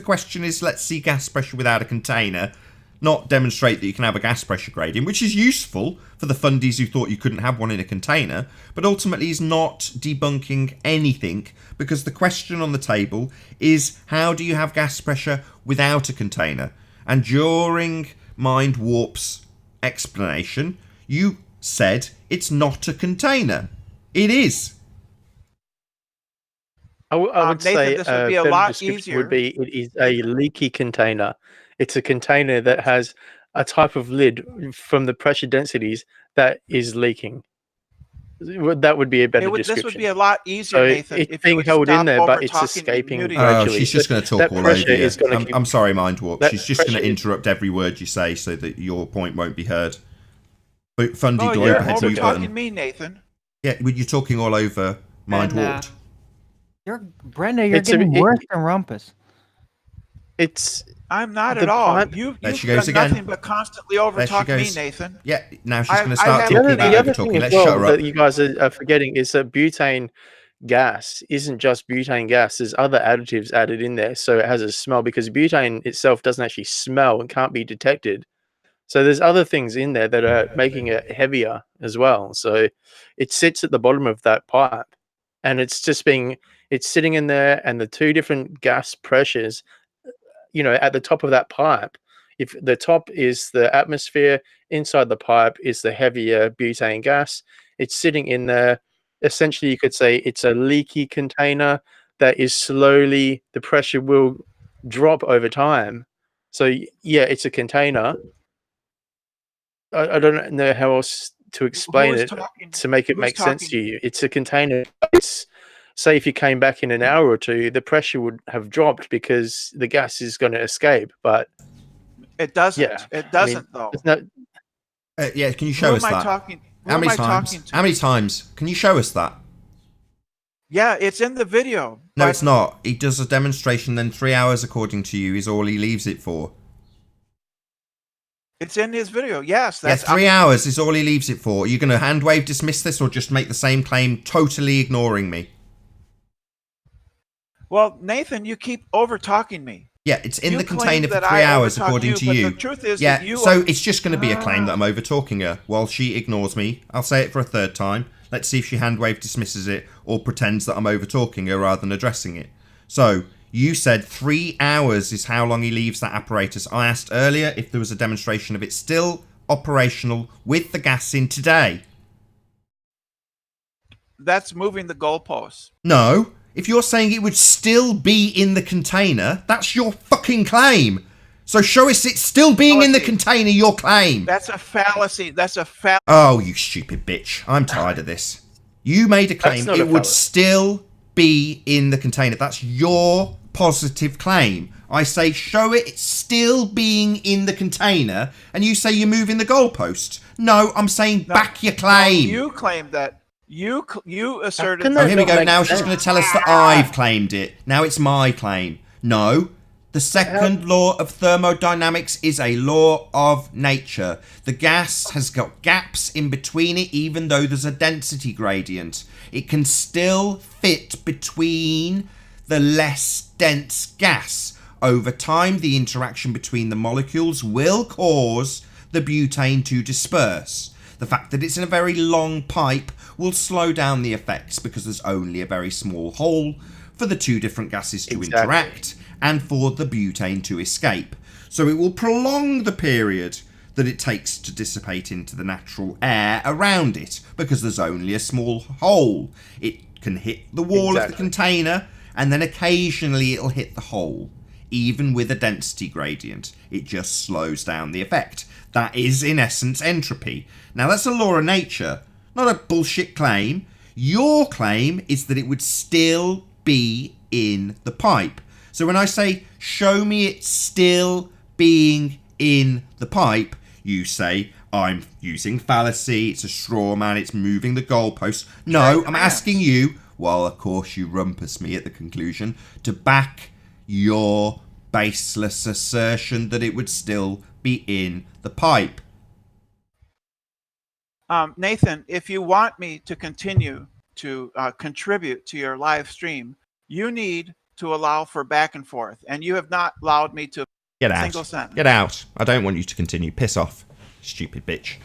The question is, let's see gas pressure without a container, not demonstrate that you can have a gas pressure gradient, which is useful for the fundies who thought you couldn't have one in a container, but ultimately is not debunking anything, because the question on the table is, how do you have gas pressure without a container? And during Mind Warp's explanation, you said it's not a container. It is. I would Nathan, say this would be a better lot description easier. would be it is a leaky container. It's a container that has a type of lid from the pressure densities that is leaking. That would be a better description. This would be a lot easier, So Nathan, it's if being you would held in stop there, but it's over-talking and escaping muting gradually. She's just going to talk that all over pressure you. is going to I'm sorry, Mind Warp. She's just going to pressure is- interrupt every word you say so that your point won't be heard. But Fundy, Oh, do you're overhead mute over-talking button. me, Nathan. Yeah, you're talking all over Mind Warped. Brenda, you're getting worse than Rumpus. I'm not at all. You've There she done goes again. nothing but constantly over-talk me, Nathan. Yeah, now she's going to start talking about the other over-talking. thing Let's as shut her well up. that you guys are forgetting is that butane gas isn't just butane gas. There's other additives added in there, so it has a smell, because butane itself doesn't actually smell and can't be detected. So there's other things in there that are making it heavier as well. So it sits at the bottom of that pipe, and it's sitting in there, and the two different gas pressures, at the top of that pipe. If the top is the atmosphere, inside the pipe is the heavier butane gas. It's sitting in there. Essentially, you could say it's a leaky container that is slowly, the pressure will drop over time. So yeah, it's a container. I don't know how else to explain it to make it make sense to you. It's a container. Say if you came back in an hour or two, the pressure would have dropped because the gas is going to escape. But it doesn't. Yeah, it doesn't, though. Yeah, can you show us that? How many times? How many times? Can you show us that? Yeah, it's in the video. No, it's not. He does a demonstration, then 3 hours, according to you, is all he leaves it for. It's in his video, yes. Yeah, 3 hours is all he leaves it for. Are you going to hand wave dismiss this or just make the same claim, totally ignoring me? Well, Nathan, you keep over-talking me. Yeah, it's in the container for 3 hours, according to you. The truth is yeah, that you so it's just going to be a claim that I'm over-talking her while she ignores me. I'll say it for a third time. Let's see if she hand wave dismisses it or pretends that I'm over-talking her rather than addressing it. So, you said 3 hours is how long he leaves that apparatus. I asked earlier if there was a demonstration of it still operational with the gas in today. That's moving the goalposts. No. If you're saying it would still be in the container, that's your fucking claim. So show us it's still being in the container, your claim. That's a fallacy. That's a fallacy. Oh, you stupid bitch. I'm tired of this. You made a claim it would still be in the container. That's your positive claim. I say show it it's still being in the container, and you say you're moving the goalpost. No, I'm saying back your claim. No, you claimed that. You asserted. Oh, here we go. Now she's going to tell us that I've claimed it. Now it's my claim. No. The second law of thermodynamics is a law of nature. The gas has got gaps in between it, even though there's a density gradient. It can still fit between the less dense gas. Over time, the interaction between the molecules will cause the butane to disperse. The fact that it's in a very long pipe will slow down the effects because there's only a very small hole for the two different gases to interact and for the butane to escape. So it will prolong the period that it takes to dissipate into the natural air around it because there's only a small hole. It can hit the wall of the container and then occasionally it'll hit the hole. Even with a density gradient, it just slows down the effect. That is, in essence, entropy. Now, that's a law of nature, not a bullshit claim. Your claim is that it would still be in the pipe. So when I say, show me it still being in the pipe, you say, I'm using fallacy, it's a straw man, it's moving the goalpost. No, I'm asking you, well, of course you rumpus me at the conclusion, to back your baseless assertion that it would still be in the pipe. Nathan, if you want me to continue to contribute to your live stream, you need to allow for back and forth, and you have not allowed me to Get single out. sentence. Get out. I don't want you to continue. Piss off, stupid bitch.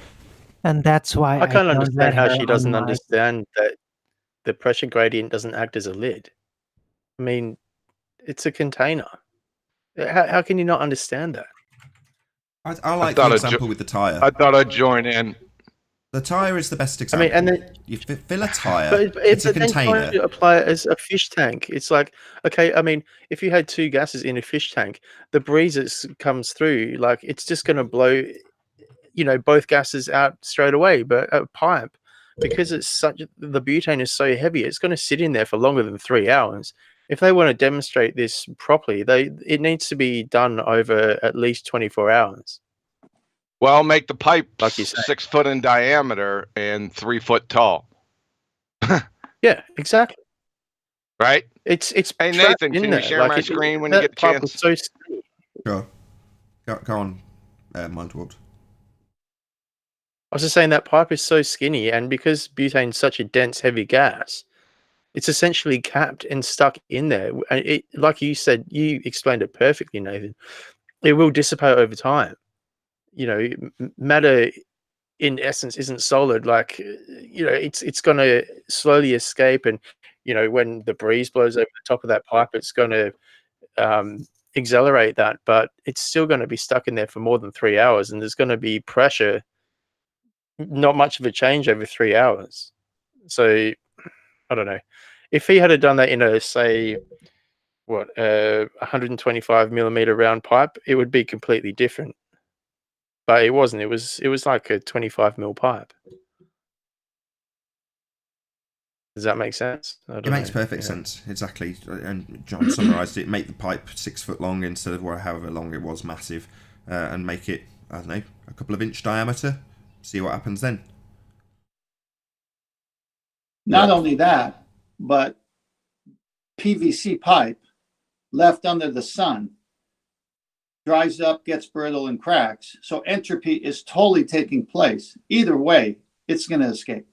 And that's why I can't don't understand let how her she on doesn't my- understand that the pressure gradient doesn't act as a lid. I mean, it's a container. How can you not understand that? I like thought the a example with the tyre. I thought I'd join in. The tyre is the best I example. mean, and then You fill a tyre, but it's a then trying container. to apply it as a fish tank. It's like, okay, I mean, if you had two gases in a fish tank, the breeze that comes through, like, it's just going to blow, both gases out straight away. But a pipe, because the butane is so heavy, it's going to sit in there for longer than 3 hours. If they want to demonstrate this properly, it needs to be done over at least 24 hours. Well, make the pipe Like you say. 6 foot in diameter and 3 foot tall. Yeah, exactly. Right? It's Hey, trapped Nathan, in can there. you share Like, my screen when you that get a pipe was chance? so skinny. Sure. Go on, Mindworld. I was just saying that pipe is so skinny, and because butane's such a dense, heavy gas, it's essentially capped and stuck in there. And it, like you said, you explained it perfectly, Nathan. It will dissipate over time. Matter in essence isn't solid. Like, it's going to slowly escape, and when the breeze blows over the top of that pipe, it's going to accelerate that. But it's still going to be stuck in there for more than 3 hours, and there's going to be pressure. Not much of a change over 3 hours. So I don't know. If he had done that in a, say, 125 millimeter round pipe, it would be completely different. But it wasn't. It was like a 25 mil pipe. Does that make sense? It makes perfect sense, exactly. And John summarised it. Make the pipe 6 foot long instead of however long it was, massive, and make it, I don't know, a couple of inch diameter. See what happens then. Not only that, but PVC pipe left under the sun dries up, gets brittle, and cracks. So entropy is totally taking place. Either way, it's going to escape.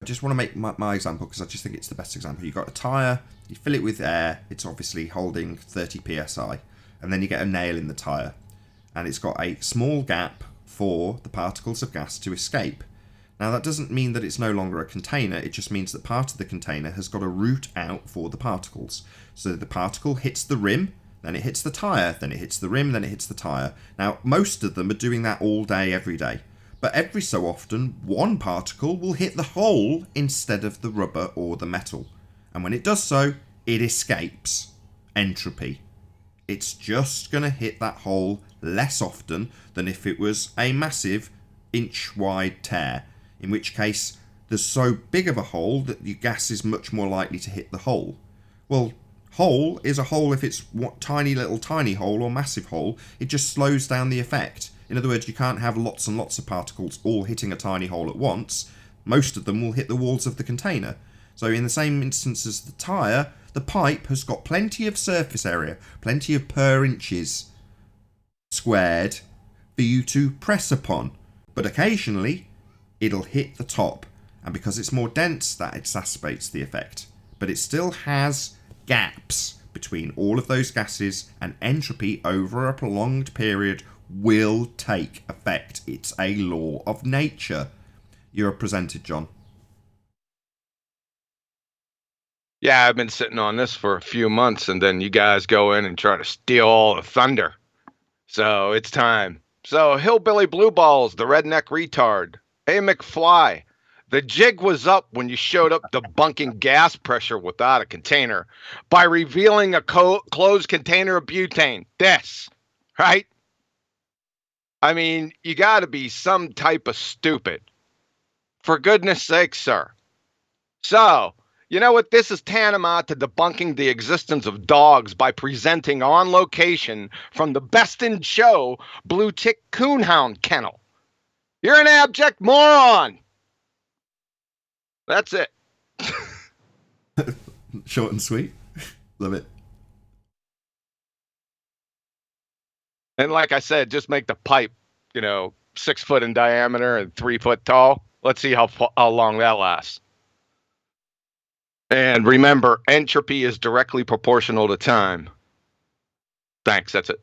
I just want to make my example because I just think it's the best example. You've got a tyre, you fill it with air, it's obviously holding 30 psi, and then you get a nail in the tyre, and it's got a small gap for the particles of gas to escape. Now that doesn't mean that it's no longer a container, it just means that part of the container has got a route out for the particles. So the particle hits the rim, then it hits the tyre, then it hits the rim, then it hits the tyre. Now most of them are doing that all day, every day. But every so often, one particle will hit the hole instead of the rubber or the metal. And when it does so, it escapes. Entropy. It's just going to hit that hole less often than if it was a massive inch-wide tear, in which case there's so big of a hole that your gas is much more likely to hit the hole. Well, hole is a hole if it's tiny hole or massive hole. It just slows down the effect. In other words, you can't have lots and lots of particles all hitting a tiny hole at once. Most of them will hit the walls of the container. So in the same instance as the tyre, the pipe has got plenty of surface area, plenty of per inches squared for you to press upon. But occasionally, it'll hit the top. And because it's more dense, that exacerbates the effect. But it still has gaps between all of those gases, and entropy over a prolonged period will take effect. It's a law of nature. You're presented, John. Yeah, I've been sitting on this for a few months, and then you guys go in and try to steal all the thunder. So it's time. So Hillbilly Blue Balls, the redneck retard. Hey, McFly. The jig was up when you showed up debunking gas pressure without a container by revealing a closed container of butane. This, right? I mean, you got to be some type of stupid. For goodness sake, sir. So, you know what? This is tantamount to debunking the existence of dogs by presenting on location from the best in show Blue Tick Coonhound Kennel. You're an abject moron. That's it. Short and sweet. Love it. And like I said, just make the pipe, 6 foot in diameter and 3 foot tall. Let's see how long that lasts. And remember, entropy is directly proportional to time. Thanks. That's it.